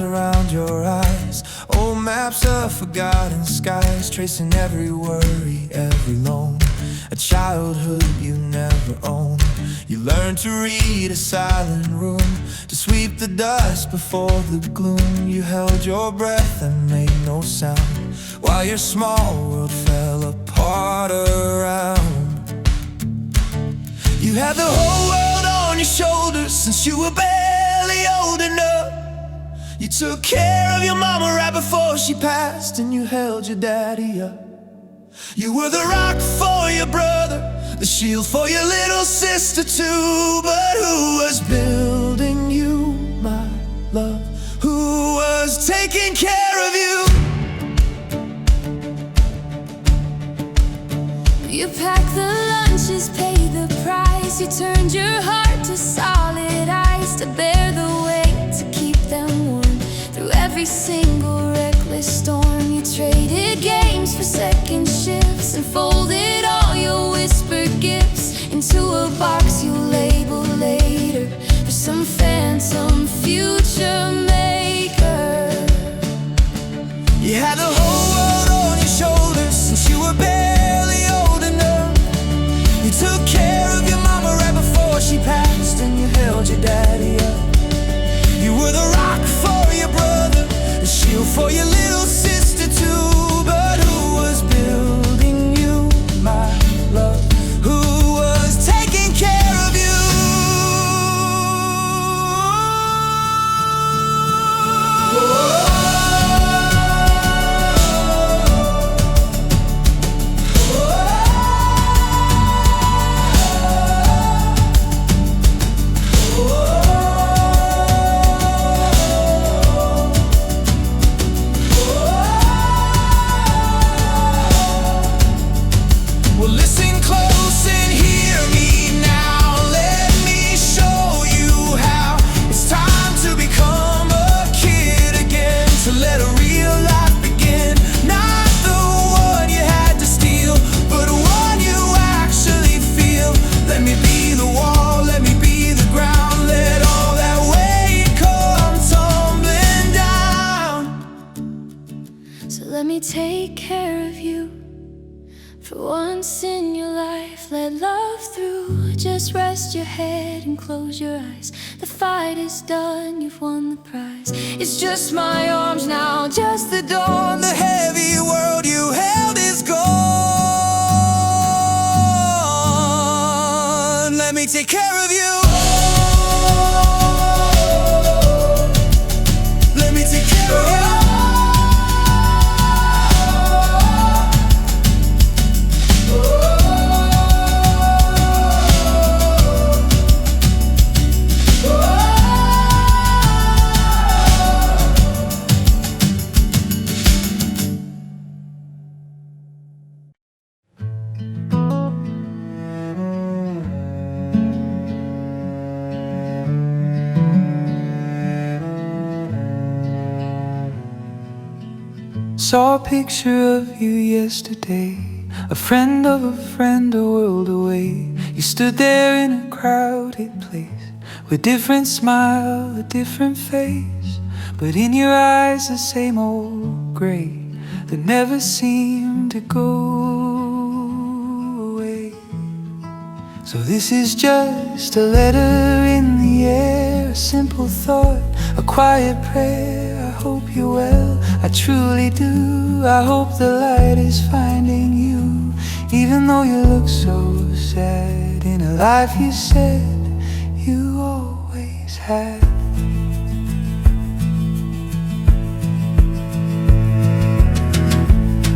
lines around your eyes, old maps of forgotten skies, tracing every worry, every loan, a childhood you never owned. You learned to read a silent room, to sweep the dust before the gloom. You held your breath and made no sound, while your small world fell apart around. You had the whole world on your shoulders since you were barely old enough. You took care of your mama right before she passed, and you held your daddy up. You were the rock for your brother, the shield for your little sister too. But who was building you, my love? Who was taking care of you? You packed the lunches, paid the price. You turned your heart to solid ice, to bear the weight, to keep them warm through every single reckless storm. You traded games for second shifts and folded all your whispered gifts into a box you labeled later for some phantom future maker. You had the whole world on your shoulders since you were barely old enough. You took care of your mama right before she passed, and you held your daddy up. You were the rock for your brother, the shield for your little sister too. But who was building you, my love? Who was taking care of you? Well, listen close and hear me now. Let me show you how it's time to become a kid again, to let a real life begin. Not the one you had to steal, but one you actually feel. Let me be the wall, let me be the ground. Let all that weight come tumbling down. So let me take care of you. For once in your life, let love through. Just rest your head and close your eyes. The fight is done, you've won the prize. It's just my arms now, just the dawn. The heavy world you held is gone. Let me take care of you. Let me take care of you. Saw a picture of you yesterday, a friend of a friend a world away. You stood there in a crowded place, with a different smile, a different face, but in your eyes the same old gray that never seemed to go away. So this is just a letter in the air, a simple thought, a quiet prayer. I hope you're well, I truly do. I hope the light is finding you, even though you look so sad. In a life you said you always had.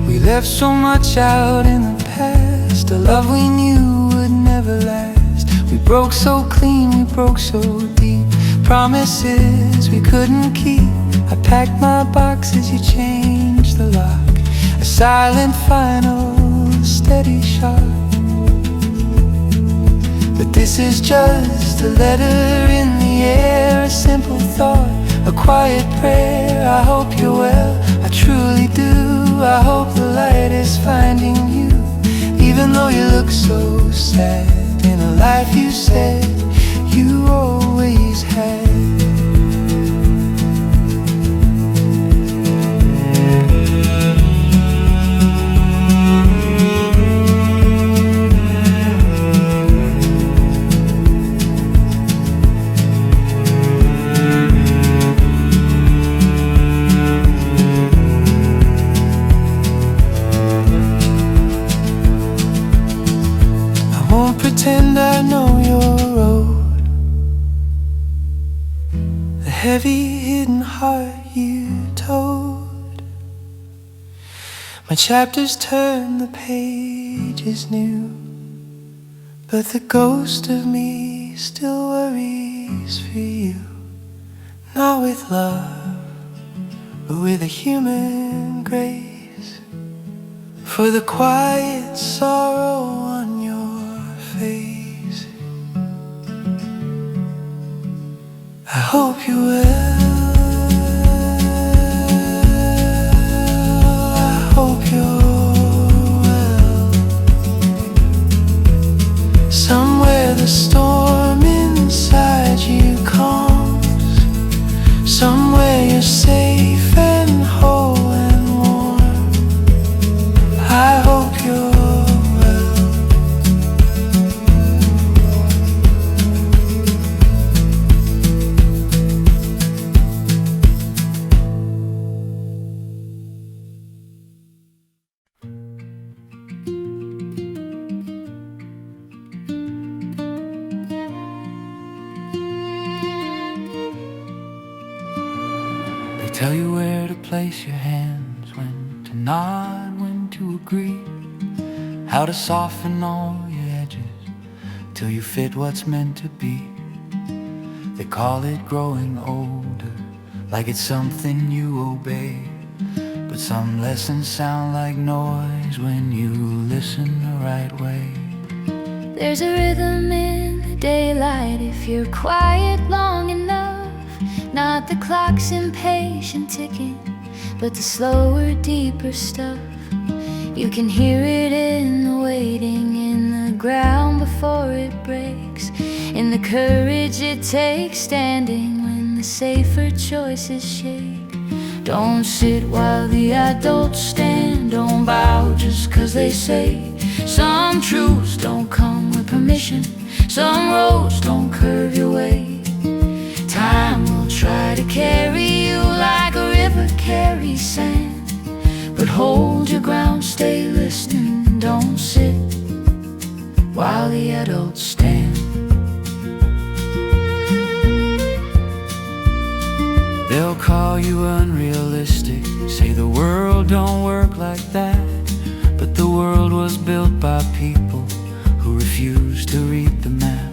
We left so much out in the past, a love we knew would never last. We broke so clean, we broke so deep, promises we couldn't keep. I packed my boxes, you changed the lock, a silent final, steady shot. But this is just a letter in the air, a simple thought, a quiet prayer. I hope you're well, I truly do. I hope the light is finding you, even though you look so sad. In a life you said you always had. pretend I know your road, the heavy hidden heart you told. My chapters turn, the page is new, but the ghost of me still worries for you. Not with love, but with a human grace, for the quiet sorrow on your face. I hope you're well, I hope you're well. Somewhere the storm inside you calms, somewhere you're safe and whole and warm. I hope you're well. They tell you where to place your hands, when to nod, when to agree, how to soften all your edges till you fit what's meant to be. They call it growing older, like it's something you obey, but some lessons sound like noise when you listen the right way. There's a rhythm in the daylight if you're quiet long enough. Not the clock's impatient ticking, but the slower, deeper stuff. You can hear it in the waiting, in the ground before it breaks, in the courage it takes standing when the safer choices shake. Don't sit while the adults stand, don't bow just 'cause they say. Some truths don't come with permission, some roads don't curve your way. Time will try to carry you like a river carries sand, but hold your ground, stay listening, don't sit while the adults stand. They'll call you unrealistic, say the world don't work like that, but the world was built by people who refuse to read the map.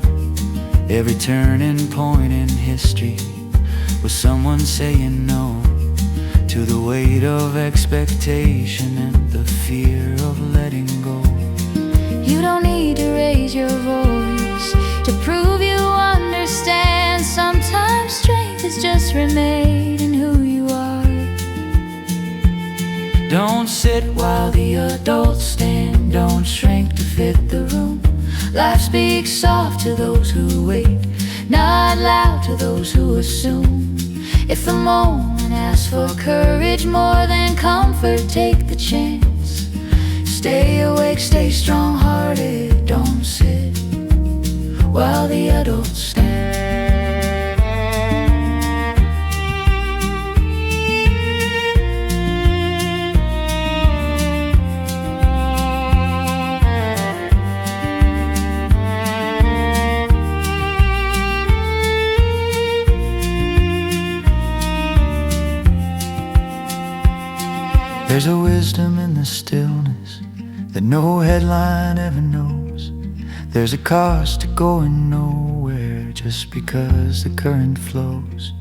Every turning point in history was someone saying no to the weight of expectation and the fear of letting go. You don't need to raise your voice to prove you understand. Sometimes strength is just remaining who you are. Don't sit while the adults stand, don't shrink to fit the room. Life speaks soft to those who wait, not loud to those who assume. If the moment asks for courage more than comfort, take the chance. Stay awake, stay strong-hearted, don't sit while the adults stand. There's a wisdom in the stillness that no headline ever knows. There's a cost to going nowhere just because the current flows.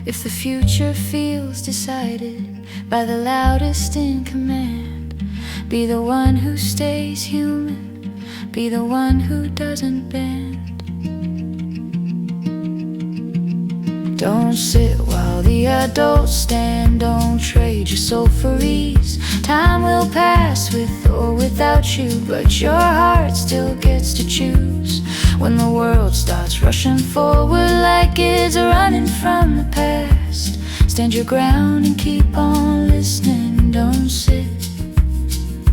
If the future feels decided by the loudest in command, be the one who stays human, be the one who doesn't bend. Don't sit while the adults stand, don't trade your soul for ease. Time will pass with or without you, but your heart still gets to choose. When the world starts rushing forward like kids running from the past, stand your ground and keep on listening. Don't sit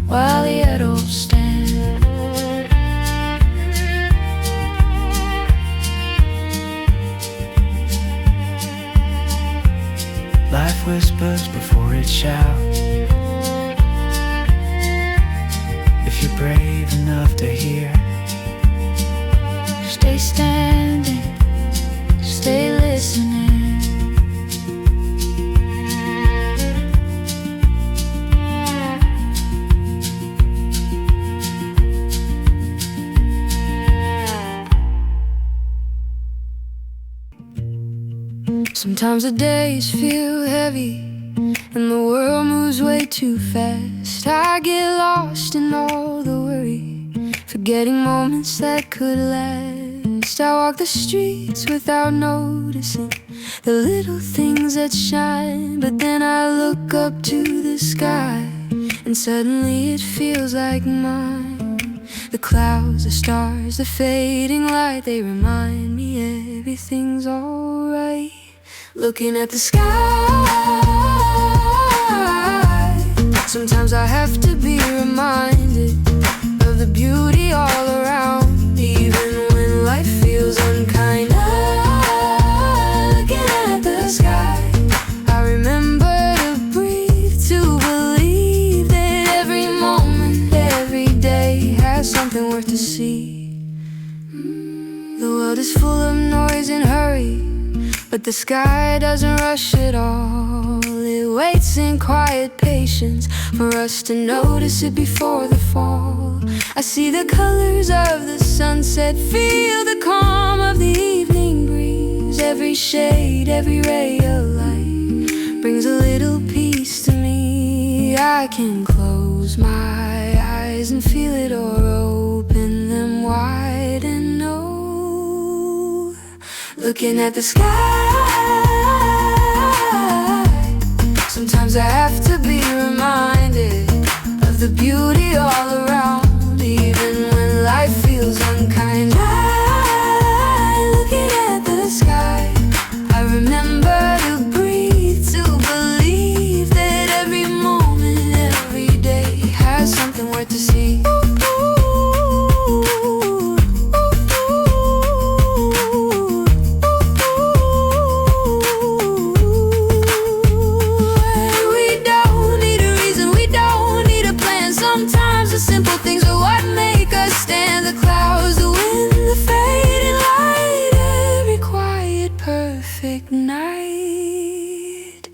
while the adults stand. Life whispers before it shouts. If you're brave enough to hear, Sometimes the days feel heavy and the world moves way too fast. I get lost in all the worry, forgetting moments that could last. I walk the streets without noticing the little things that shine, but then I look up to the sky and suddenly it feels like mine. The clouds, the stars, the fading light, they remind me everything's alright. Looking at the sky, sometimes I have to be reminded of the beauty all around, even when life feels unkind. Looking at the sky, I remember to breathe, to believe that every moment, every day has something worth to see. The world is full of noise and hurry, but the sky doesn't rush at all. It waits in quiet patience for us to notice it before the fall. I see the colors of the sunset, feel the calm of the evening breeze. Every shade, every ray of light brings a little peace to me. I can close my eyes and feel it, or open them wide and know. Looking at the sky, sometimes I have to be reminded of the beauty all around, even when life feels unkind. Looking at the sky, I remember to breathe, to believe that every moment, every day has something worth to see. The simple things are what make us stand. The clouds, the wind, the fading light, every quiet, perfect night.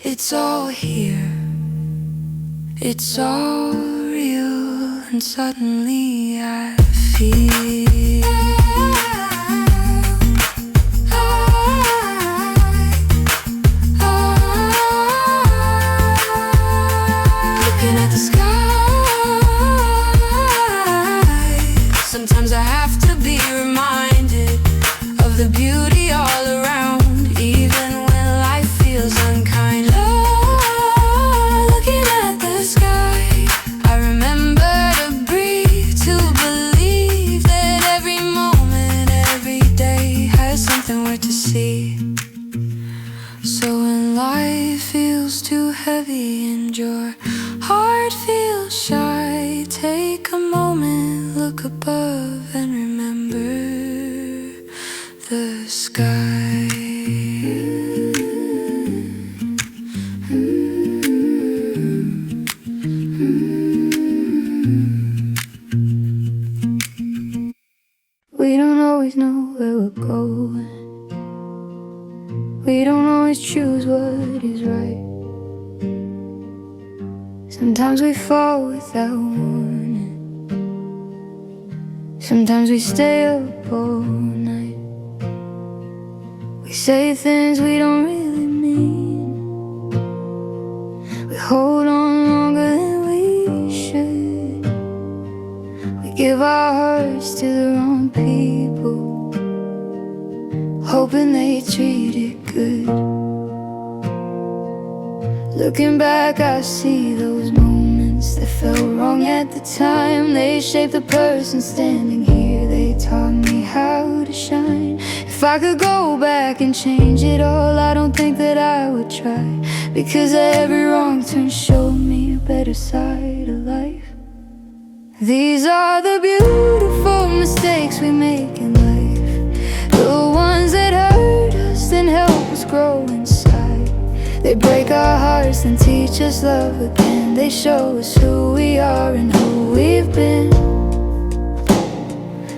It's all here, it's all real, and suddenly I feel looking at the sky. Sometimes I have to be reminded of the beauty all around, even when life feels unkind. Looking at the sky, I remember to breathe, to believe that every moment, every day has something worth to see. So when life feels too heavy and your heart feels shy, take a moment, look above and remember the sky. We don't always know where we're going, we don't always choose what is right. Sometimes we fall without warning, sometimes we stay up all night. We say things we don't really mean, we hold on longer than we should. We give our hearts to the wrong people, hoping they treat it good. Looking back, I see those moments that felt wrong at the time. They shaped the person standing here, they taught me how to shine. If I could go back and change it all, I don't think that I would try, because every wrong turn showed me a better side of life. These are the beautiful mistakes we make in life, the ones that hurt us and help us grow inside. They break our hearts and teach us love again. They show us who we are and who we've been.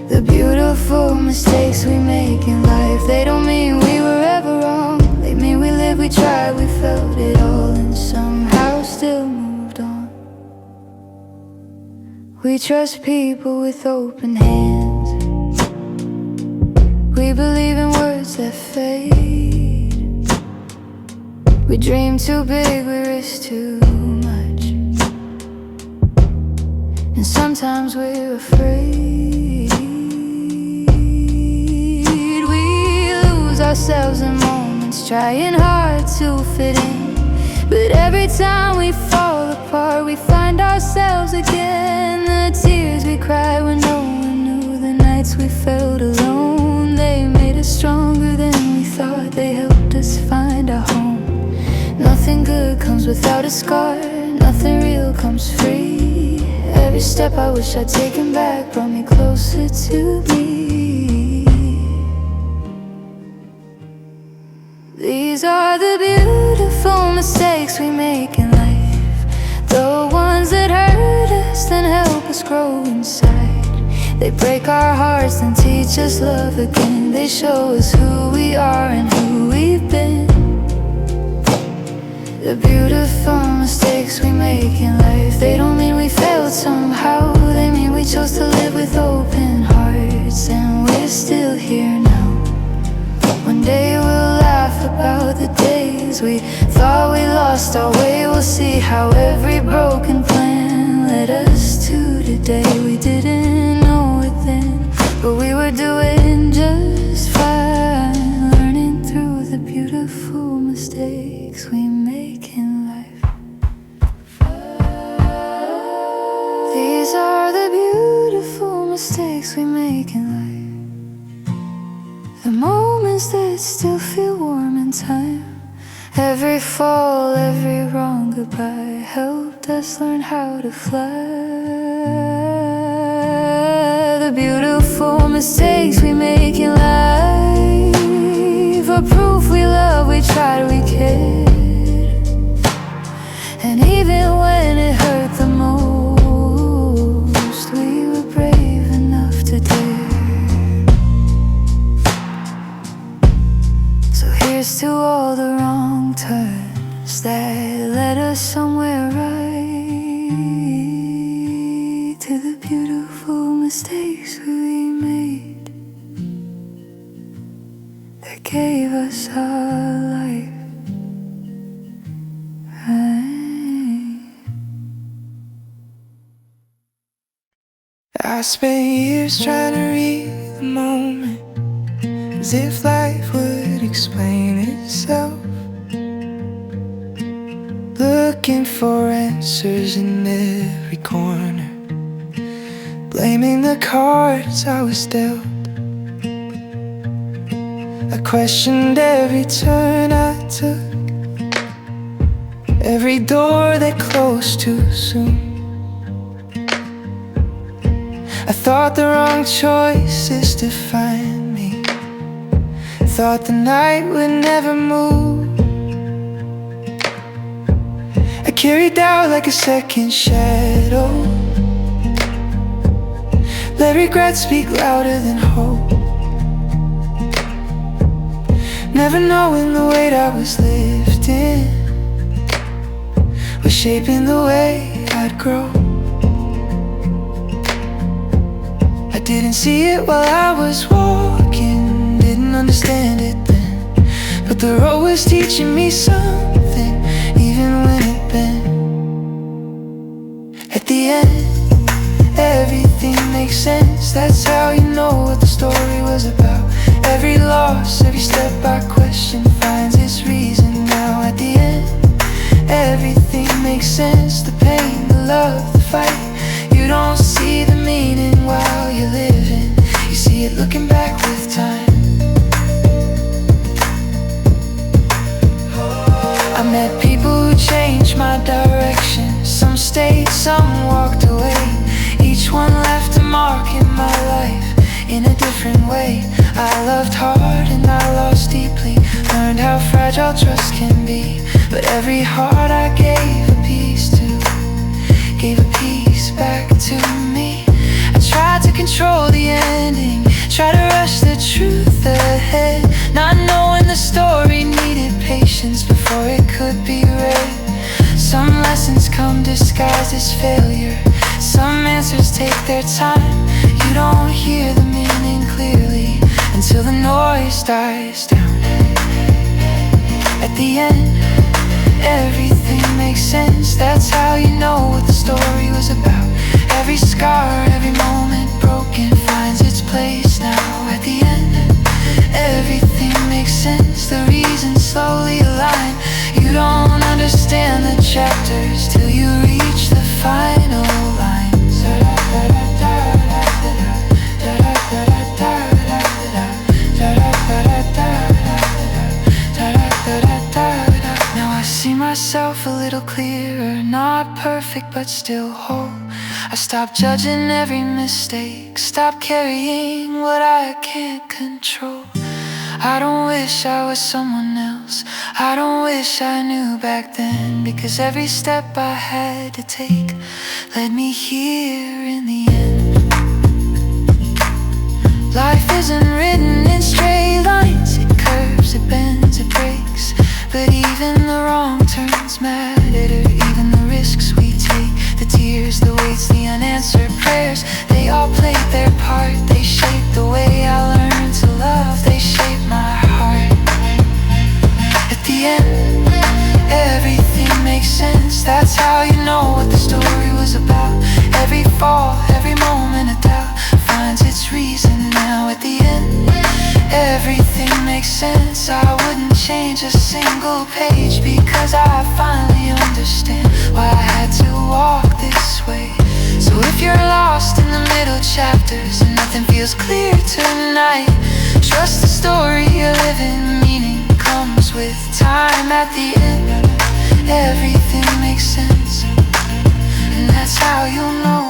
The beautiful mistakes we make in life, they don't mean we were ever wrong. They mean we lived, we tried, we felt it all, and somehow still moved on. We trust people with open hands, we believe in words that fade. We dream too big, we risk too much, and sometimes we're afraid. We lose ourselves in moments, trying hard to fit in. But every time we fall apart, we find ourselves again. The tears we cried when no one knew, the nights we felt alone, they made us stronger than we thought. They helped us find a home. Nothing good comes without a scar, nothing real comes free. Every step I wish I'd taken back brought me closer to me. These are the beautiful mistakes we make in life, the ones that hurt us then help us grow inside. They break our hearts and teach us love again. They show us who we are and who we've been. The beautiful mistakes we make in life, they don't mean we failed somehow. They mean we chose to live with open hearts, and we're still here now. One day we'll laugh about the days we thought we lost our way. We'll see how every broken plan led us to today. We didn't know it then, but we were doing just fine, learning through the beautiful mistakes we make in life. These are the beautiful mistakes we make in life, the moments that still feel warm in time. Every fall, every wrong goodbye helped us learn how to fly. The beautiful mistakes we make in life are proof we love, we tried, we cared. And even when it hurt the most, we were brave enough to dare. So here's to all the wrong turns that led us somewhere right, to the beautiful mistakes we made that gave us our life. I spent years trying to read the moment, as if life would explain itself. Looking for answers in every corner, blaming the cards I was dealt. I questioned every turn I took, every door that closed too soon. I thought the wrong choices defined me, thought the night would never move. I carried out like a second shadow, let regret speak louder than hope. Never knowing the weight I was lifting was shaping the way I'd grow. I didn't see it while I was walking, didn't understand it then, but the road was teaching me something, even when it bent. At the end, everything makes sense. That's how you know what the story was about. Every loss, every step I question finds its reason now. At the end, everything makes sense. The pain, the love, the fight. You don't see the meaning while you're living, you see it looking back with time. I met people who changed my direction. Some stayed, some walked away. Each one left a mark in my life in a different way. I loved hard and I lost deeply, learned how fragile trust can be. But every heart I gave a piece to, gave a piece back to me. I tried to control the ending, tried to rush the truth ahead, not knowing the story needed patience before it could be read. Some lessons come disguised as failure, some answers take their time. You don't hear the meaning clearly until the noise dies down. At the end, Everything makes sense, that's how you know what the story was about. Every scar, every moment broken finds its place now at the end. Everything makes sense, the reasons slowly align. You don't understand the chapters till you reach the final lines. Now I see myself a little clearer, not perfect but still whole. I stop judging every mistake, stop carrying what I can't control. I don't wish I was someone else, I don't wish I knew back then, because every step I had to take led me here in the end. Life isn't written in straight lines, it curves, it bends, it breaks. But even the wrong turns matter, even the risks we take, the tears, the weights, the unanswered prayers, they all played their part. They shaped the way I learned to love, they shaped my heart. At the end, everything makes sense, that's how you know what the story was about. Every fall, every moment of doubt finds its reason now. At the end, everything makes sense, I wouldn't change a single page, because I finally understand why I had to walk this way. So if you're lost in the middle chapters and nothing feels clear tonight, trust the story you're living, meaning comes with time. At the end, everything makes sense, and that's how you'll know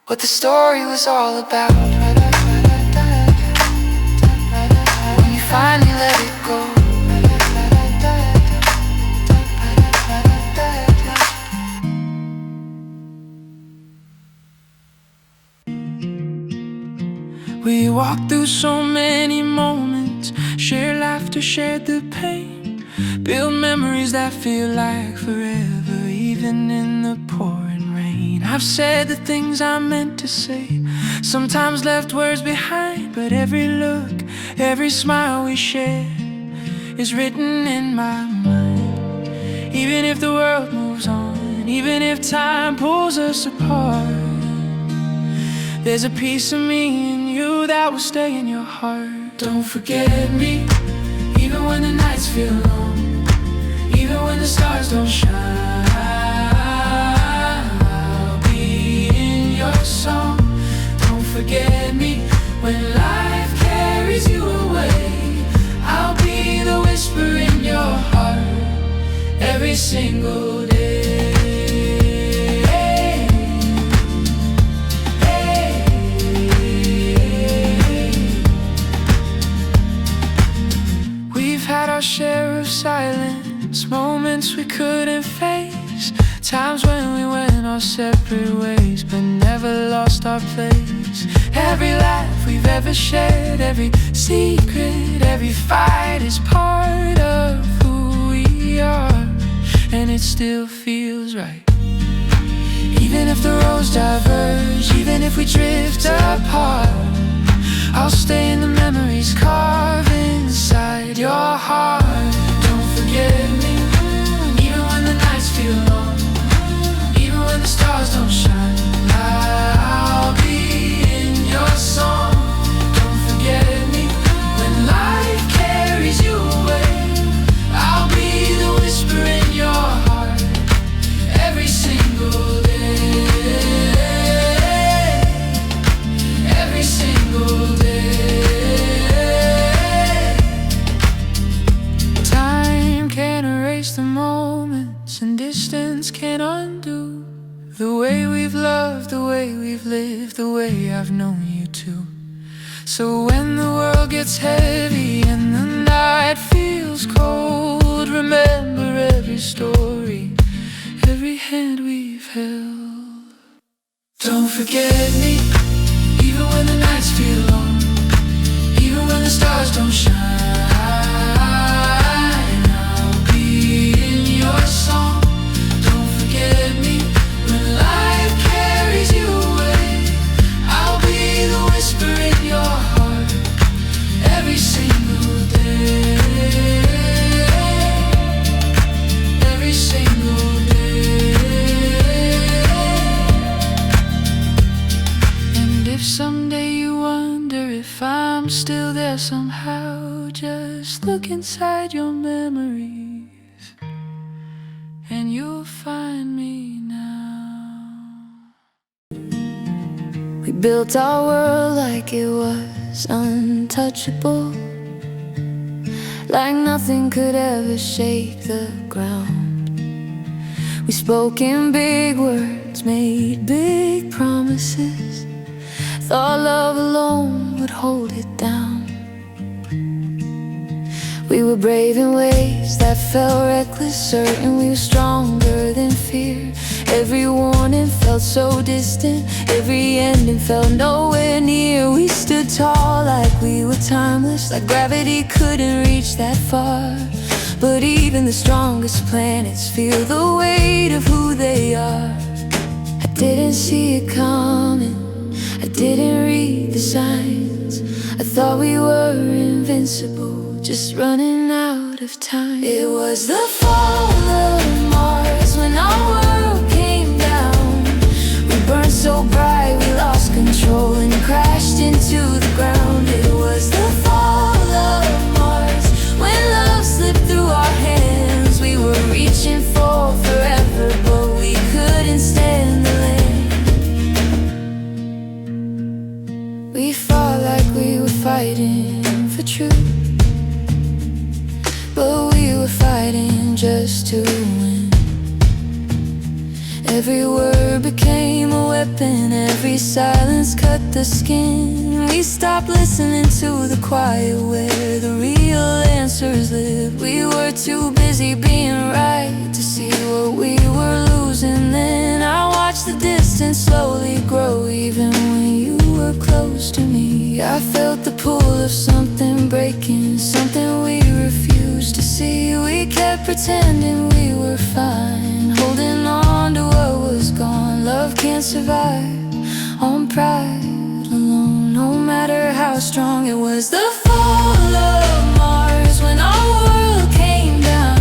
what the story was all about. When you finally let it go. We walked through so many moments, shared laughter, shared the pain, built memories that feel like forever, even in the pouring rain. I've said the things I meant to say, sometimes left words behind, but every look, every smile we share is written in my mind. Even if the world moves on, even if time pulls us apart, there's a piece of me and you that will stay in your heart. Don't forget me, even when the nights feel long, even when the stars don't shine. I'll be in your song. Don't forget me when life carries you away. I'll be the whisper in your heart every single day. Our share of silence, moments we couldn't face, times when we went our separate ways but never lost our place. Every laugh we've ever shared, every secret, every fight is part of who we are, and it still feels right. Even if the roads diverge, even if we drift apart, I'll stay in the memories carved inside your heart. Don't forget me, even when the nights feel long, even when the stars don't shine. I'll be in your song. Don't forget me when life carries you away. I'll be the whisper in your heart every single day. Every single day. The moments and distance can't undo the way we've loved, the way we've lived, the way I've known you too. So when the world gets heavy and the night feels cold, remember every story, every hand we've held. Don't forget me, even when the nights feel long, even when the stars don't shine. Your song. Don't forget me when life carries you away. I'll be the whisper in your heart every single day. inside your memories, and you'll find me now. We built our world like it was untouchable, like nothing could ever shake the ground. We spoke in big words, made big promises, thought love alone would hold it down. We were brave in ways that felt reckless, certain we were stronger than fear. Every warning felt so distant, every ending felt nowhere near. We stood tall like we were timeless, like gravity couldn't reach that far. But even the strongest planets feel the weight of who they are. I didn't see it coming, I didn't read the signs. I thought we were invincible, just running out of time. It was the fall of Mars when our world came down. We burned so bright we lost control and crashed into the ground. It was the fall of Mars when love slipped through our hands. We were reaching for forever, but we couldn't stand the land. We fought like we were fighting for truth, but we were fighting just to win. Every word became a weapon, every silence cut the skin. We stopped listening to the quiet where the real answers live. We were too busy being right to see what we were losing. Then I watched the distance slowly grow, even when you were close to me. I felt the pull of something breaking, something we refused to see. We kept pretending we were fine, holding on to what was gone. Love can't survive on pride alone, no matter how strong. It was the fall of Mars when our world came down.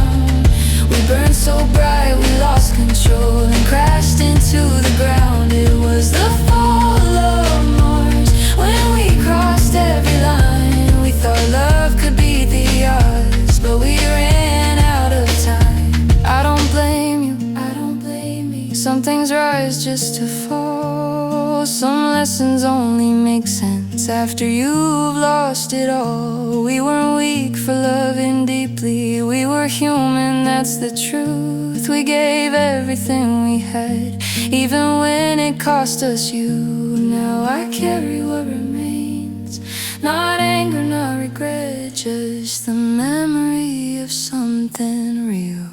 We burned so bright we lost control and crashed into the ground. It was the fall of Mars when we crossed every line. We thought love could beat the odds, but we ran out of time. I don't blame you, I don't blame me. Some things rise just to fall, some lessons only make sense after you've lost it all. We weren't weak for loving deeply, we were human, that's the truth. We gave everything we had, even when it cost us you. Now I carry what remains, not anger, not regret, just the memory of something real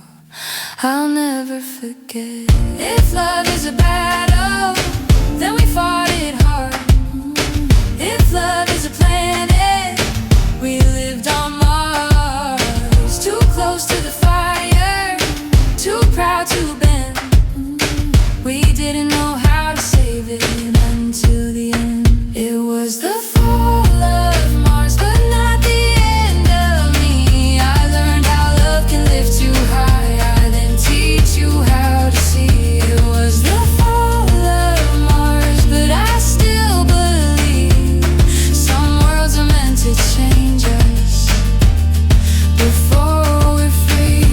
I'll never forget. If love is a battle, then we fought it hard. If love is a planet, we lived on Mars. Too close to the fire, too proud to bend. We didn't know how to save it until the end. It was the fall of Mars, but not the end of me. I learned how love can lift too high, I then teach you how to see. It was the fall of Mars, but I still believe some worlds are meant to change us before we're free.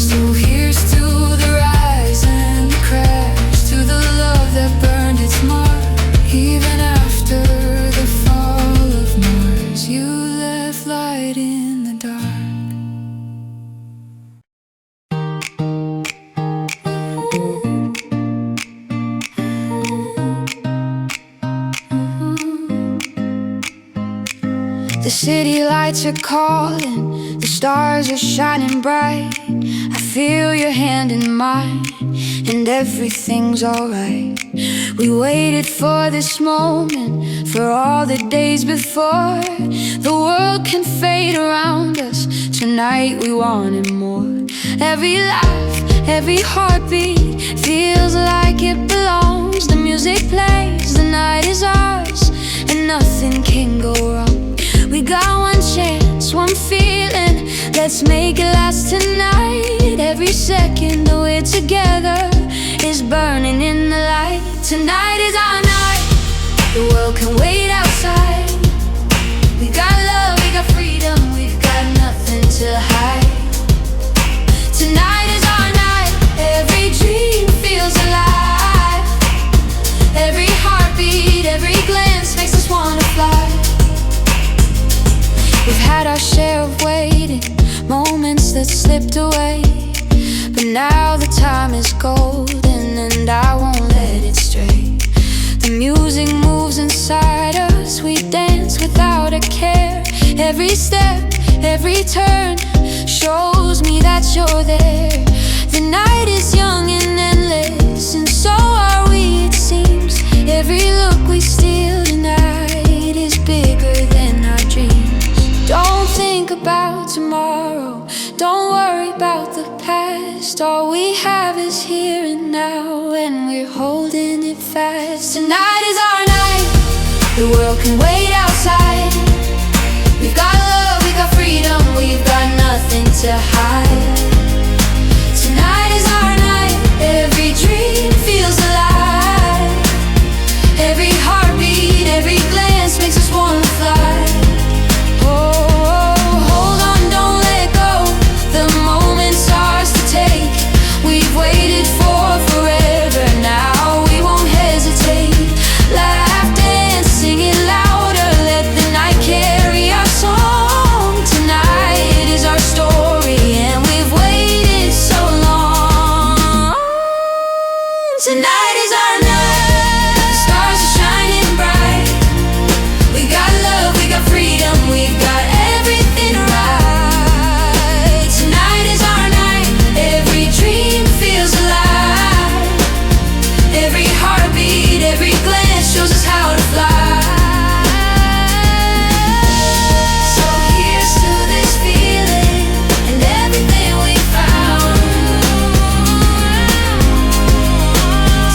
So here's to the rise and the crash, to the love that burned its mark. Even after the fall of Mars, you left light in the dark. The city lights are calling, the stars are shining bright. I feel your hand in mine, and everything's alright. We waited for this moment for all the days before. The world can fade around us, tonight we wanted more. Every laugh, every heartbeat feels like it belongs. The music plays, the night is ours, and nothing can go wrong. We got one chance, one feeling, let's make it last tonight. Every second that we're together is burning in the light. Tonight is our night. The world can wait outside. We got love, we got freedom, we've got nothing to hide. Tonight is our night. Every dream feels alive. Every heartbeat, every glance makes us wanna fly. We've had our share of waiting, moments that slipped away, but now the time is golden and I won't let it stray. The music moves inside us, we dance without a care. Every step, every turn shows me that you're there. The night is young and endless, and so are we, it seems. Every look we steal tonight is bigger than our dreams. Don't think about tomorrow, don't worry about the past. All we have is here and now, and we're holding it fast. Tonight is our night. The world can wait outside. We've got love, we got freedom, we've got nothing to hide. Tonight is our night. Every dream feels alive. Every heartbeat, every glance makes us wanna fly. We've waited for forever, now we won't hesitate. Laugh, dance, sing it louder, let the night carry our song. Tonight is our story and we've waited so long. Tonight is our night. The stars are shining bright. We got love, we got freedom, we've got everything right. Tonight is our night. Every dream feels alive. Every heartbeat, every glance shows us how to fly. So here's to this feeling and everything we found.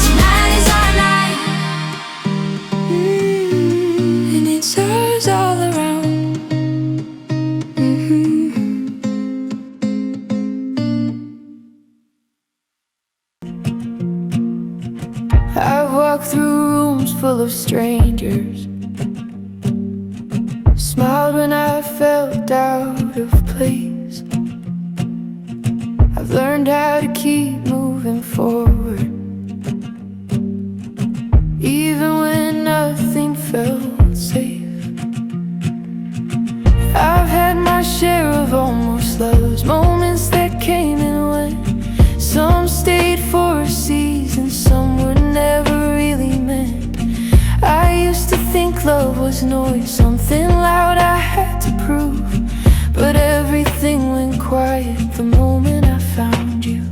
Tonight is our night. And it's ours all around. I've walked through rooms full of strangers, smiled when I felt out of place. I've learned how to keep moving forward, even when nothing felt safe. I've had my share of almost loves, moments that came and went. Some stayed for a season, some were never really meant. I used to think love was noise, something loud I had to prove. But everything went quiet the moment I found you.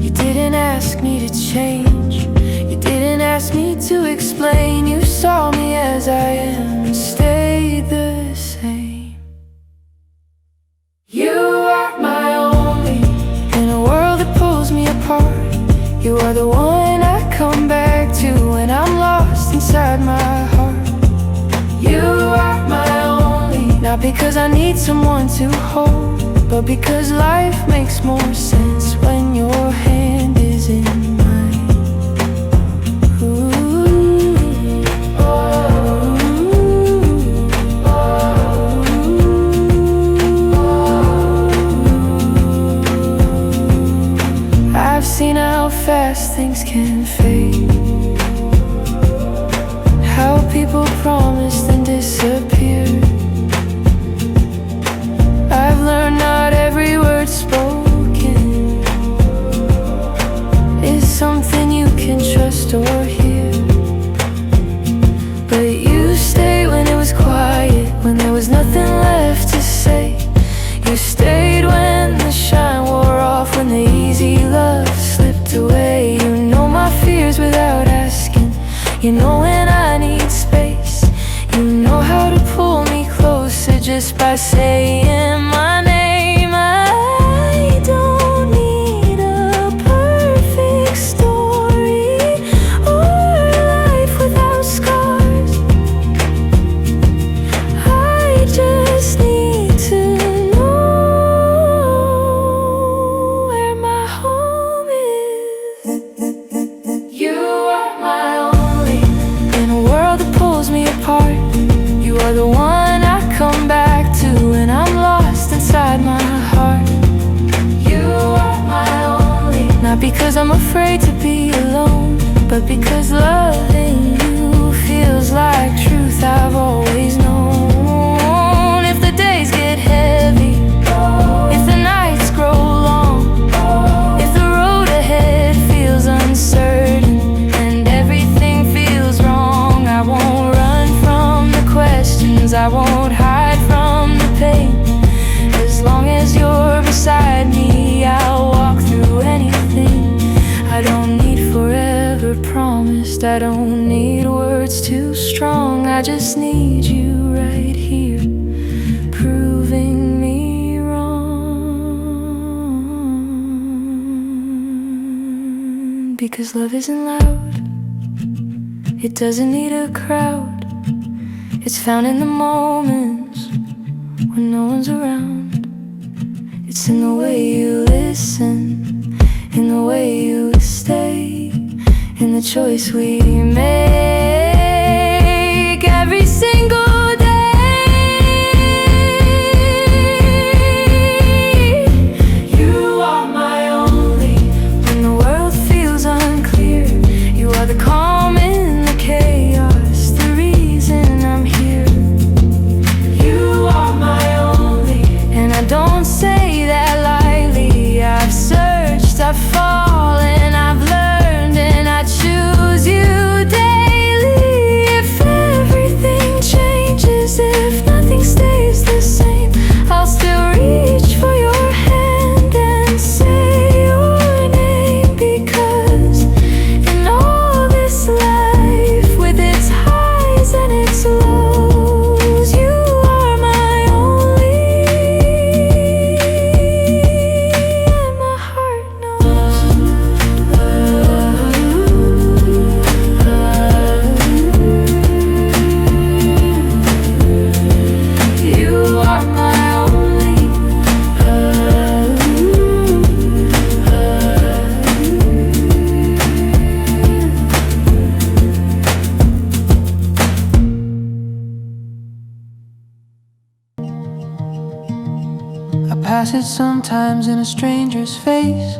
You didn't ask me to change, you didn't ask me to explain. You saw me as I am and stayed the same. You are my only in a world that pulls me apart. You are the one I come back to when I'm lost inside my heart. You are my only, not because I need someone to hold, but because life makes more sense when your hand is in mine. Ooh, oh, I've seen how fast things can fade, how people promised and disappeared. I've learned not every word spoken is something you can trust or hear. But you stayed when it was quiet, when there was nothing left to say. You stayed when the shine wore off, when the easy love slipped away. You know my fears without asking, you know when I need space. You know how to pull me closer just by saying my name. I don't need a perfect story or life without scars. I just need to know where my home is. You I just need you right here, proving me wrong. Because love isn't loud, it doesn't need a crowd. It's found in the moments when no one's around. It's in the way you listen, in the way you stay, in the choice we make every single day. You are my only when the world feels unclear. You are the calm in the chaos, the reason I'm here. You are my only, and I don't say that lightly. I've searched, I've fallen, I've learned, and I choose you daily. If everything changes, if nothing stays the same, I'll still reach for your hand and say your name. Because in all this life, with its highs and its lows, you are my only, and my heart knows. You are my only. I pass it sometimes in a stranger's face,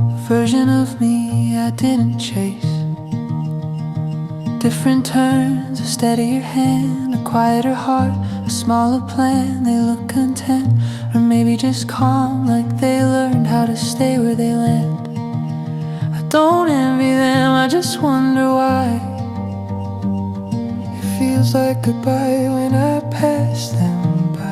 a version of me I didn't chase. Different turns, a steadier hand, a quieter heart, a smaller plan. They look content, or maybe just calm, like they learned how to stay where they land. I don't envy them, I just wonder why it feels like goodbye when I pass them by.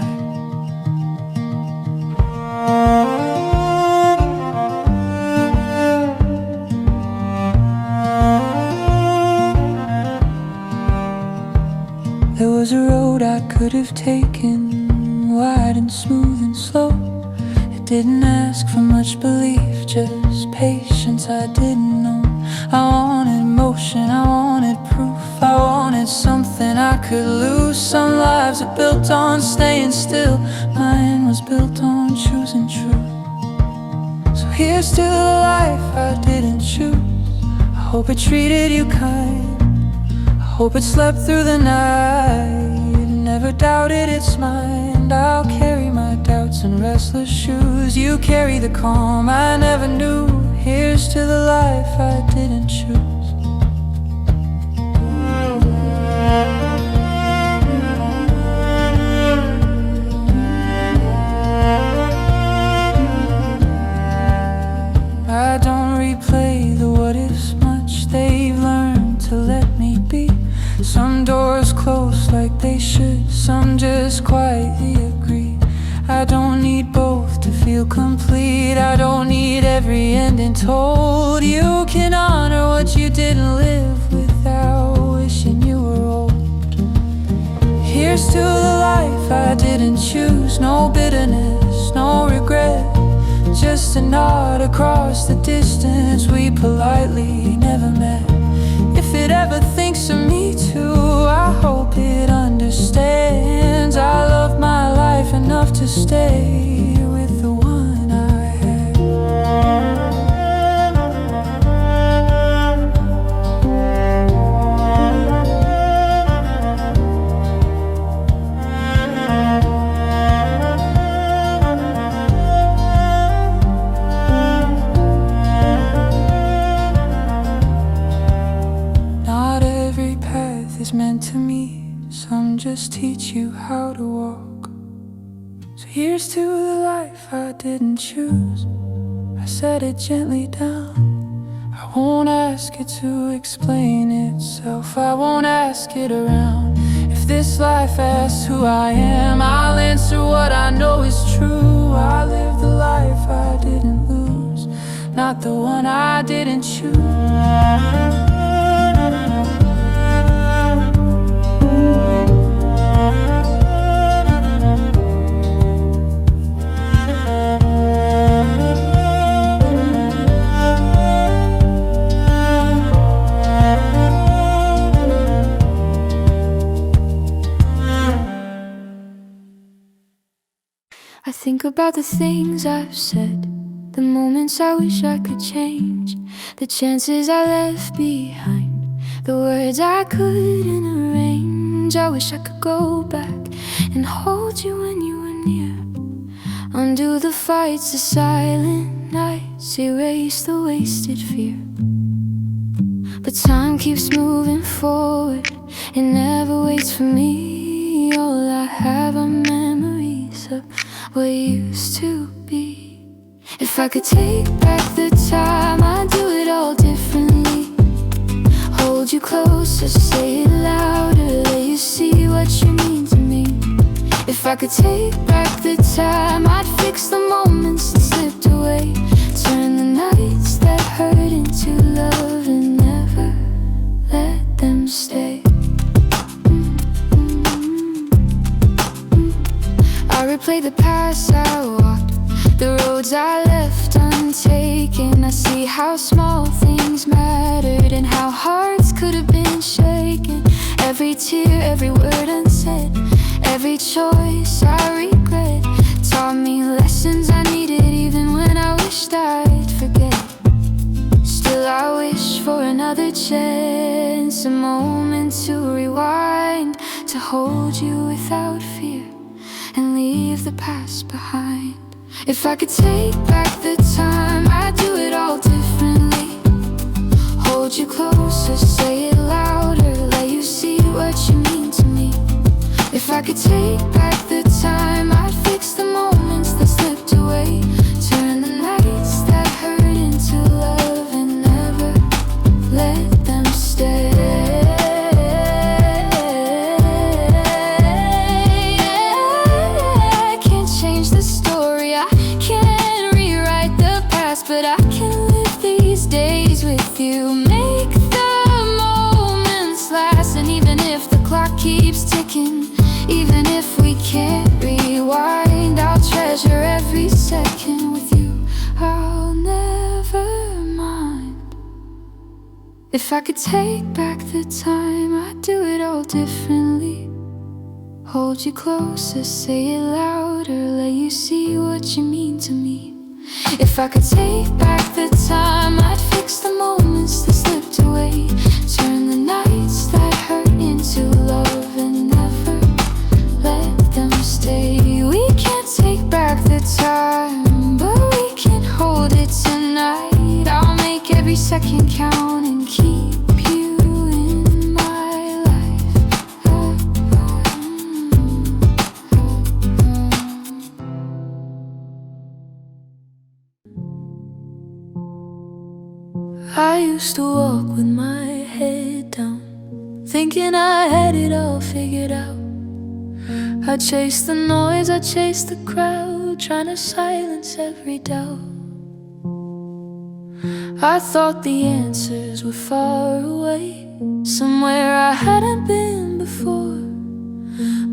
There was a road I could have taken, wide and smooth and slow. It didn't ask for much belief, just patience I didn't know. I wanted motion, I wanted proof, I wanted something I could lose. Some lives are built on staying still, mine was built on choosing truth. So here's to the life I didn't choose. I hope it treated you kind, I hope it slept through the night, never doubted its mind. I'll carry my doubts in restless shoes. You carry the calm I never knew. Here's to the life I didn't choose. I don't replay the what ifs much, they've learned to let me be. Some doors close like they should, some just quietly agree. I don't need both to feel complete, I don't need every ending told. You can honor what you didn't live without wishing you were old. Here's to the life I didn't choose, no bitterness, no regret, just a nod across the distance we politely never met. If it ever thinks of me too, I hope it understands. I love my life enough to stay with the one I had. Not every path is meant to meet, some just teach you how to walk. So here's to the life I didn't choose, I set it gently down. I won't ask it to explain itself, I won't ask it around. If this life asks who I am, I'll answer what I know is true. I live the life I didn't lose, not the one I didn't choose. think about the things I've said, the moments I wish I could change, the chances I left behind, the words I couldn't arrange. I wish I could go back and hold you when you were near, undo the fights, the silent nights, erase the wasted fear. But time keeps moving forward, it never waits for me. All I have are memories of what used to be. If I could take back the time, I'd do it all differently. Hold you closer, say it louder, let you see what you mean to me. If I could take back the time, I'd fix the moments that slipped away, turn the nights that hurt into love and never let them stay. I replay the paths I walked, the roads I left untaken. I see how small things mattered and how hearts could have been shaken. Every tear, every word unsaid, every choice I regret taught me lessons I needed even when I wished I'd forget. Still I wish for another chance, a moment to rewind, to hold you without fear and leave the past behind. If I could take back the time, I'd do it all differently. Hold you closer, say it louder, let you see what you mean to me. If I could take back the time, I'd fix the moments that slipped away, turn the nights that hurt into love and never let them stay. But I can live these days with you, make the moments last. And even if the clock keeps ticking, even if we can't rewind, I'll treasure every second with you, I'll never mind. If I could take back the time, I'd do it all differently. Hold you closer, say it louder, let you see what you mean to me. If I could take back the time, I'd fix the moments that slipped away, turn the nights that hurt into love and never let them stay. We can't take back the time, but we can hold it tonight. I'll make every second count and keep you in my life. I used to walk with my head down, thinking I had it all figured out. I chased the noise, I chased the crowd, trying to silence every doubt. I thought the answers were far away, somewhere I hadn't been before.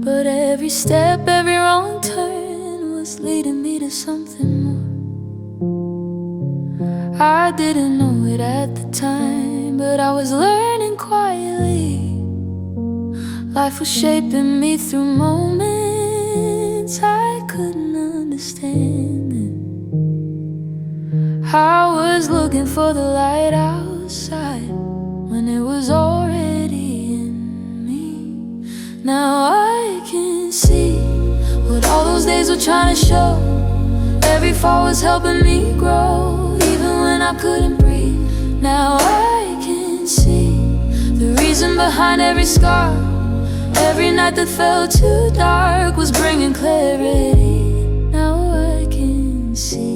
But every step, every wrong turn was leading me to something more. I didn't know it at the time, but I was learning quietly. Life was shaping me through moments I couldn't understand. I was looking for the light outside when it was already in me. Now I can see what all those days were trying to show. Every fall was helping me grow, even when I couldn't breathe. Now I can see the reason behind every scar. Every night that felt too dark was bringing clarity. Now I can see.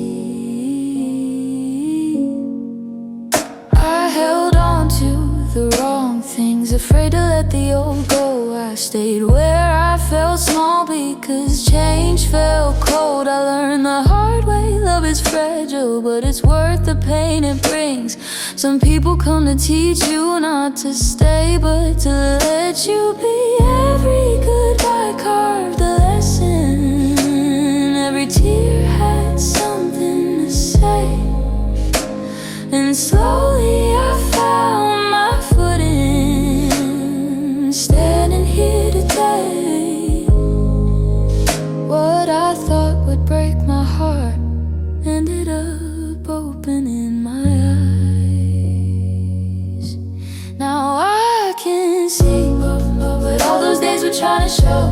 I held on to the wrong things, afraid to let the old go. I stayed where I felt small because change felt cold. I learned the hard way, love is fragile, but it's worth the pain it brings. Some people come to teach you not to stay, but to let you be. Every goodbye carved a lesson, every tear had something to say. And slowly I found my footing, standing here today. What I thought would break my were trying to show.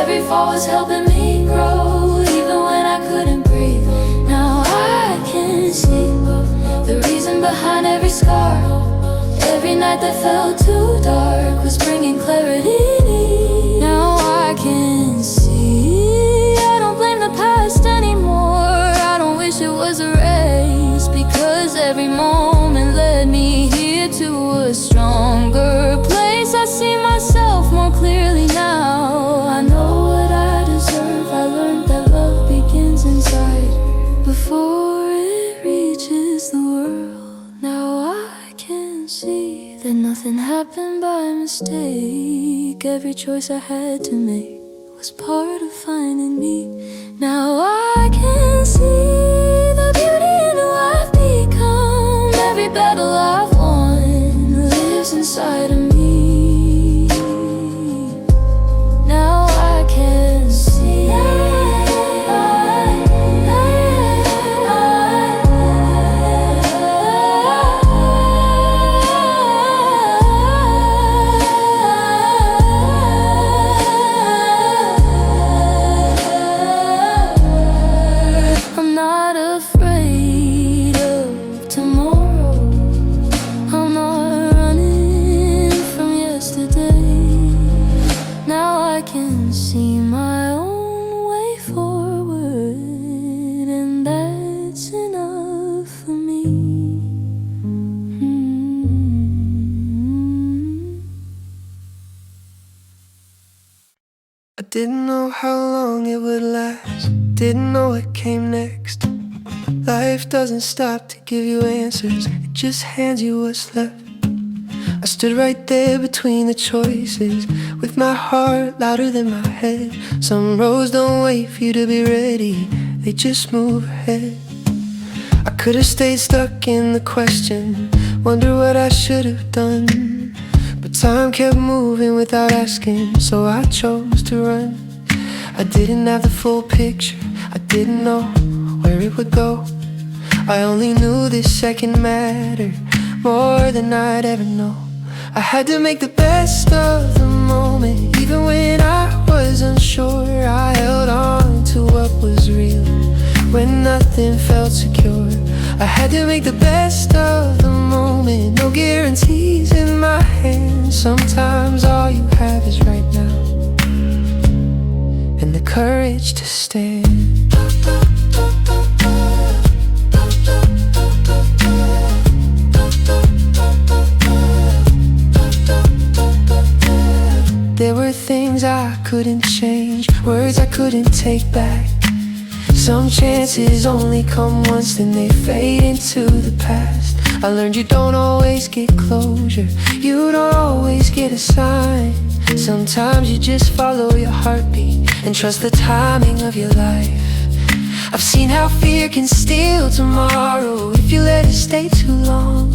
Every fall was helping me grow, even when I couldn't breathe. Now I can see the reason behind every scar. Every night that felt too dark was bringing clarity. Now I can see, I don't blame the past anymore. I don't wish it was erased, because every moment led me here to a stronger place. I see myself more clearly now. I know what I deserve. I learned that love begins inside before it reaches the world. Now I can see that nothing happened by mistake. Every choice I had to make was part of finding me. Now I can see the beauty in who I've become. Every battle I've won lives inside of me. Now I can see I'm not afraid of tomorrow. I'm not running from yesterday. Now I can see my own way forward, and that's enough for me. I didn't know how long it would last, didn't know what came next. Life doesn't stop to give you answers, it just hands you what's left. I stood right there between the choices, with my heart louder than my head. Some roads don't wait for you to be ready, they just move ahead. I could have stayed stuck in the question, wonder what I should have done. But time kept moving without asking, so I chose to run. I didn't have the full picture, I didn't know where it would go. I only knew this second mattered more than I'd ever know. I had to make the best of the moment, even when I was unsure. I held on to what was real when nothing felt secure. I had to make the best of the moment, no guarantees in my hands. Sometimes all you have is right now, and the courage to stand. There were things I couldn't change, words I couldn't take back. Some chances only come once, then they fade into the past. I learned you don't always get closure, you don't always get a sign. Sometimes you just follow your heartbeat and trust the timing of your life. I've seen how fear can steal tomorrow if you let it stay too long.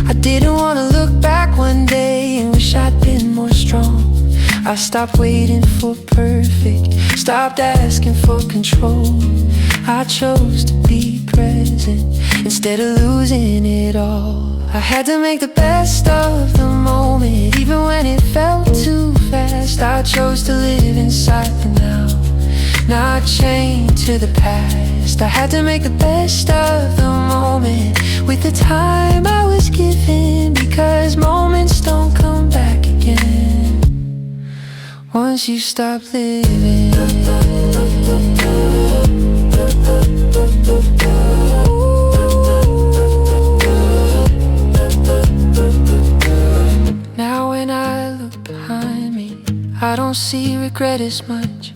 I didn't want to look back one day and wish I'd been more strong. I stopped waiting for perfect, stopped asking for control. I chose to be present instead of losing it all. I had to make the best of the moment, even when it felt too fast. I chose to live inside the now, not chained to the past. I had to make the best of the moment with the time I was given, because moments don't come back again once you stop living. Now when I look behind me, I don't see regret as much.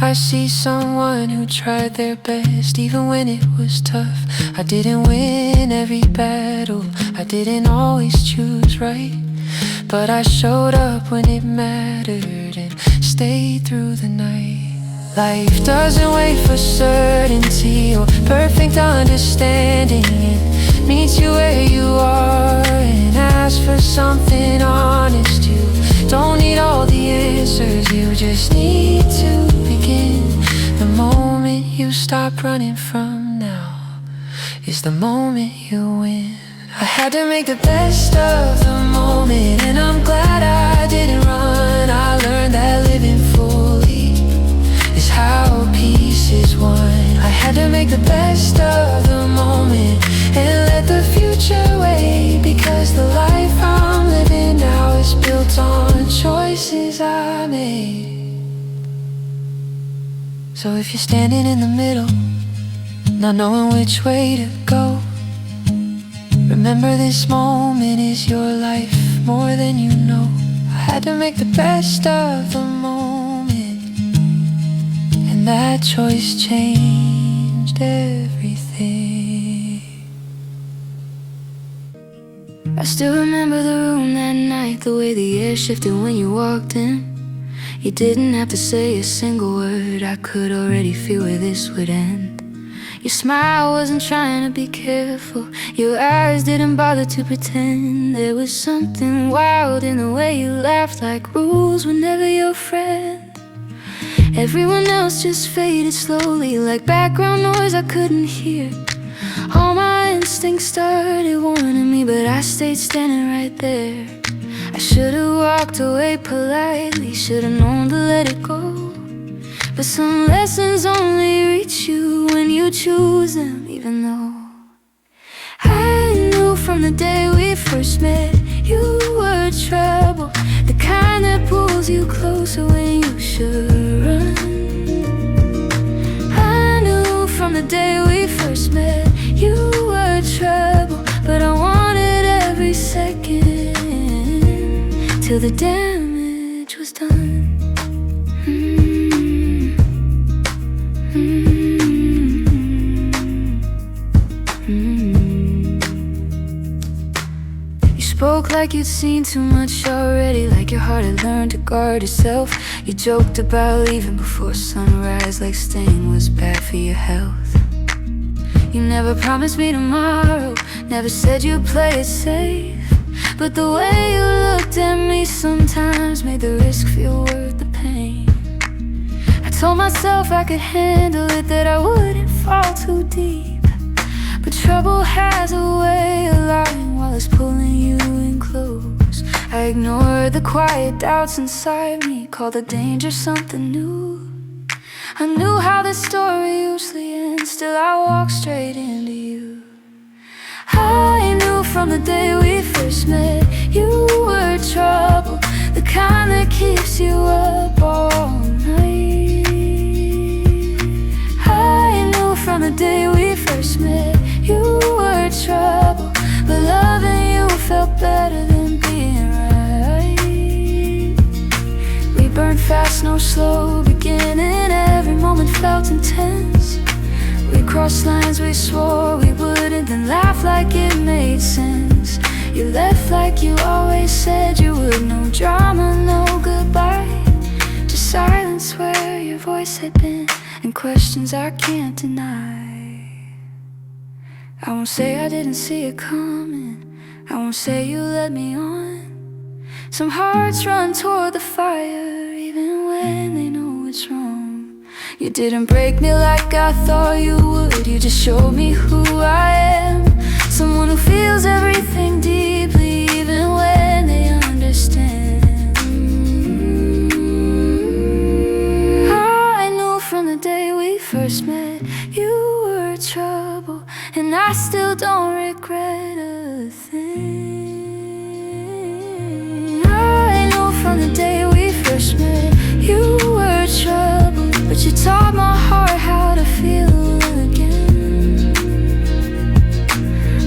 I see someone who tried their best even when it was tough. I didn't win every battle, I didn't always choose right, but I showed up when it mattered and stayed through the night. Life doesn't wait for certainty or perfect understanding. It meets you where you are and asks for something honest. You don't need all the answers, you just need to begin. The moment you stop running from now is the moment you win. I had to make the best of the moment, and I'm glad I didn't run. I learned choices I made. So if you're standing in the middle, not knowing which way to go, remember this moment is your life more than you know. I had to make the best of the moment, and that choice changed everything. I still remember the room that night, the way the air shifted when you walked in. You didn't have to say a single word, I could already feel where this would end. Your smile wasn't trying to be careful, your eyes didn't bother to pretend. There was something wild in the way you laughed, like rules were never your friend. Everyone else just faded slowly, like background noise I couldn't hear. All my instincts started warning me, but I stayed standing right there. I should've walked away politely, should've known to let it go. But some lessons only reach you when you choose them, even though I knew from the day we first met you were trouble, the kind that pulls you closer when you should run. I knew from the day we first met you were trouble, but I wanted every second till the damage was done. You spoke like you'd seen too much already, like your heart had learned to guard itself. You joked about leaving before sunrise, like staying was bad for your health. You never promised me tomorrow, never said you'd play it safe. But the way you looked at me sometimes made the risk feel worth the pain. I told myself I could handle it, that I wouldn't fall too deep. But trouble has a way of lying while it's pulling you in close. I ignored the quiet doubts inside me, called the danger something new. I knew how this story usually ends, still I walked straight into you. I knew from the day we first met you were trouble, the kind that keeps you up all night. I knew from the day we first met you were trouble, but loving you felt better than being right. We burned fast, no slow beginning, every moment felt intense. We crossed lines we swore we wouldn't, then laughed like it made sense. You left like you always said you would, no drama, no goodbye, just silence where your voice had been, and questions I can't deny. I won't say I didn't see it coming, I won't say you led me on. Some hearts run toward the fire even when they know it's wrong. You didn't break me like I thought you would, you just showed me who I am. Someone who feels everything deeply even when they understand. I knew from the day we first met you were trouble, and I still don't regret a thing. I knew from the day we first met you were trouble, but you taught my heart how to feel again.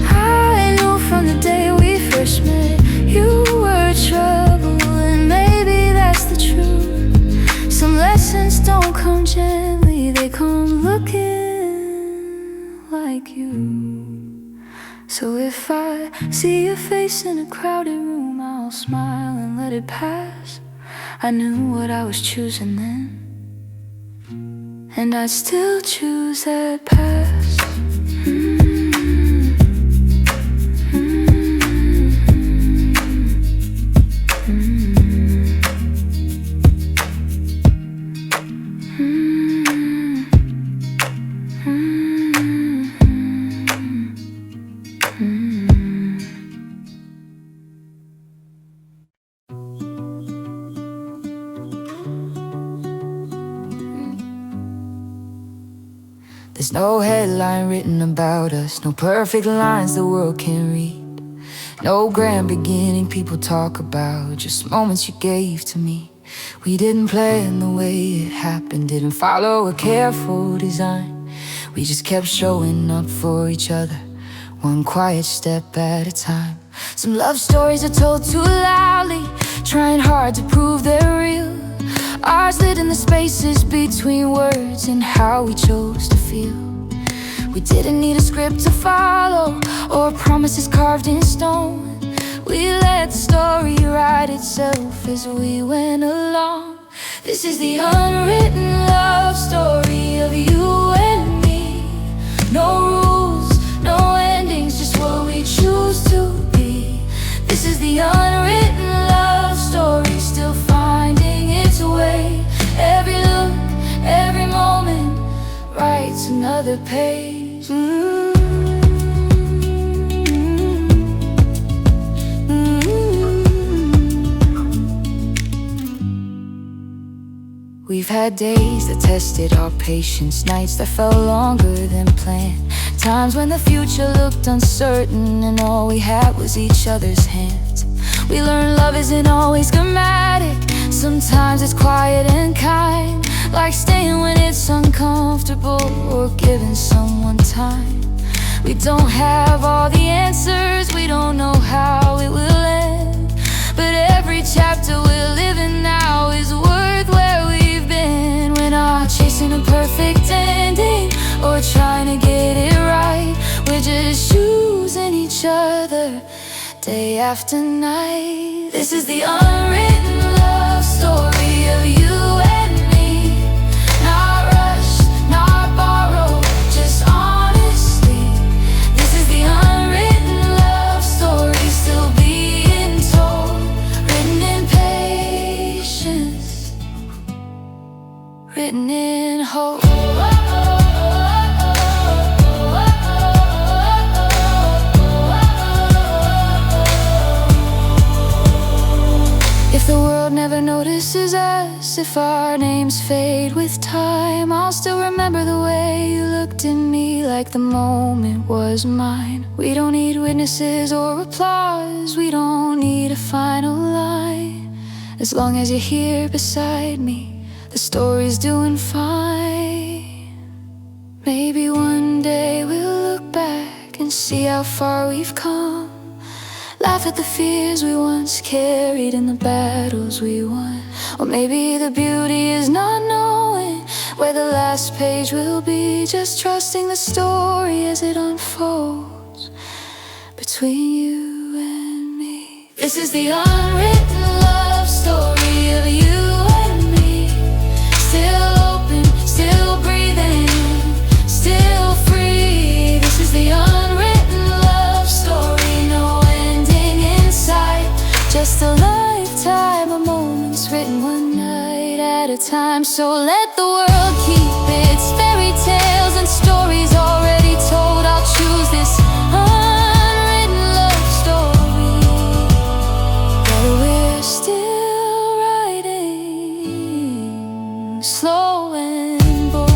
I knew from the day we first met you were trouble, and maybe that's the truth. Some lessons don't come gently, they come looking like you. So if I see your face in a crowded room, I'll smile and let it pass. I knew what I was choosing then, and I still choose that past. There's no headline written about us, no perfect lines the world can read, No grand beginning people talk about, just moments you gave to me. We didn't plan the way it happened, didn't follow a careful design. We just kept showing up for each other, one quiet step at a time. Some love stories are told too loudly, trying hard to prove they're real. Ours lit in the spaces between words and how we chose to feel. We didn't need a script to follow or promises carved in stone. We let the story write itself as we went along. This is the unwritten love story of you and me. No rules, no endings, just what we choose to be. This is the unwritten love story, still finding its way. Every look, every moment writes another page. We've had days that tested our patience, nights that felt longer than planned, times when the future looked uncertain and all we had was each other's hands. We learned love isn't always dramatic, sometimes it's quiet and kind, like staying when it's uncomfortable or giving someone time. We don't have all the answers, we don't know how it will end, but every chapter we're living now is worth where we've been. We're not chasing a perfect ending or trying to get it right, we're just choosing each other day after night. This is the unwritten love story of you and me. Not rushed, not borrowed, just honestly. This is the unwritten love story, still being told, written in patience, written in hope. If the world never notices us, if our names fade with time, I'll still remember the way you looked at me like the moment was mine. We don't need witnesses or applause, we don't need a final line. As long as you're here beside me, the story's doing fine. Maybe one day we'll look back and see how far we've come, laugh at the fears we once carried and the battles we won. Or maybe the beauty is not knowing where the last page will be, just trusting the story as it unfolds between you and me. This is the unwritten love story of you and me. Still open, still breathing, still free. This is the unwritten love story, no ending in sight, just a lifetime of moments written one night at a time. So let the world keep its fairy tales and stories already told. I'll choose this unwritten love story that we're still writing, slow and bold.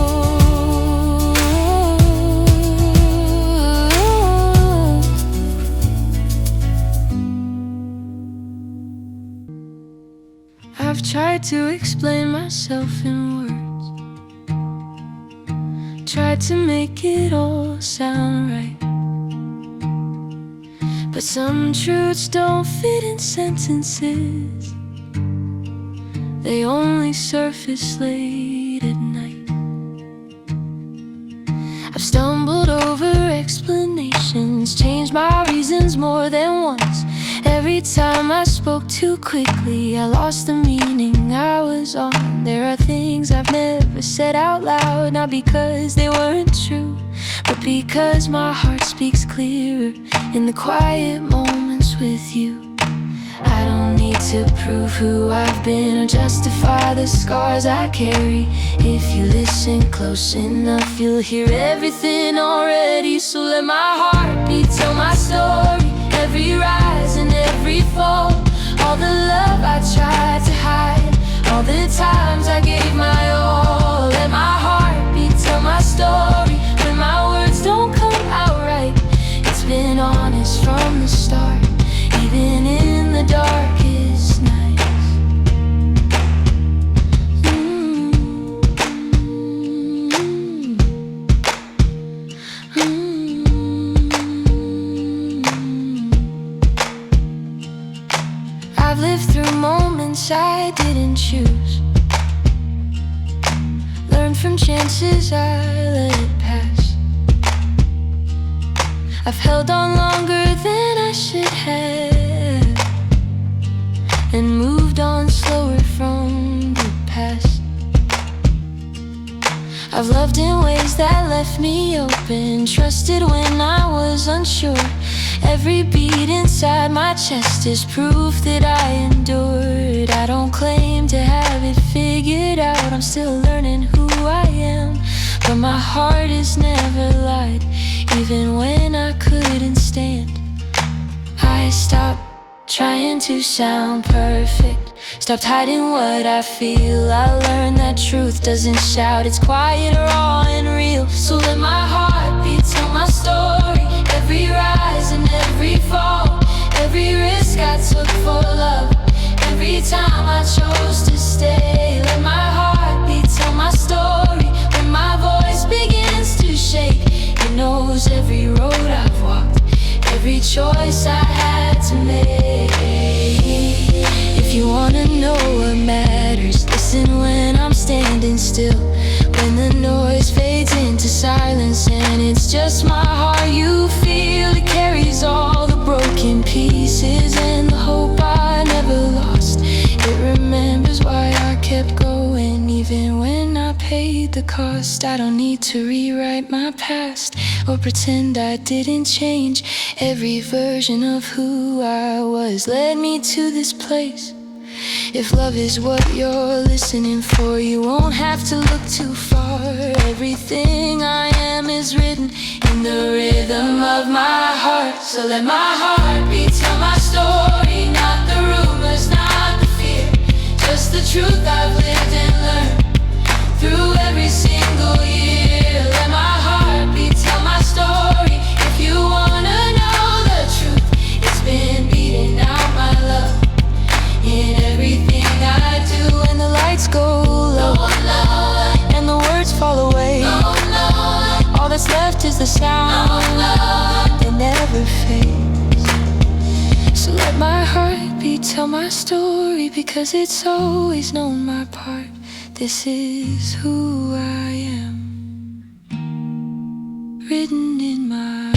I've tried to explain myself in words, tried to make it all sound right, but some truths don't fit in sentences, they only surface late at night. I've stumbled over explanations, changed my reasons more than once. Every time I spoke too quickly, I lost the meaning I was on. There are things I've never said out loud, not because they weren't true, but because my heart speaks clearer in the quiet moments with you. I don't need to prove who I've been or justify the scars I carry. If you listen close enough, you'll hear everything already. So let my heartbeat tell my story, every rise and every fall, all the love I tried to hide, all the times I gave my all. Let my heartbeat tell my story, when my words don't come out right. It's been honest from the start. didn't choose. Learn from chances I let pass. I've held on longer than I should have, and moved on slower from the past. I've loved in ways that left me open, trusted when I was unsure. Every beat inside my chest is proof that I endured. I don't claim to have it figured out, I'm still learning who I am. But my heart has never lied, even when I couldn't stand. I stopped trying to sound perfect, stopped hiding what I feel. I learned that truth doesn't shout, it's quiet, raw and real. So let my heartbeat tell my story. Every rise and every fall, every risk I took for love, every time I chose to stay. Let my heartbeat tell my story. When my voice begins to shake, it knows every road I've walked, every choice I had to make. If you wanna know what matters, listen when I'm standing still. When the noise fades into silence and it's just my heart you feel. It carries all the broken pieces and the hope I never lost. It remembers why I kept going, even when I paid the cost. I don't need to rewrite my past or pretend I didn't change. Every version of who I was led me to this place. If love is what you're listening for, you won't have to look too far. Everything I am is written in the rhythm of my heart. So let my heartbeat tell my story, not the rumors, not the fear, just the truth I've lived and learned through every single year. Let my heartbeat tell my story. If you wanna know the truth, it's been beating out my love in everything I do. When the lights go low, and the words fall away, all that's left is the sound that never fades. So let my heartbeat tell my story, because it's always known my part. This is who I am, written in my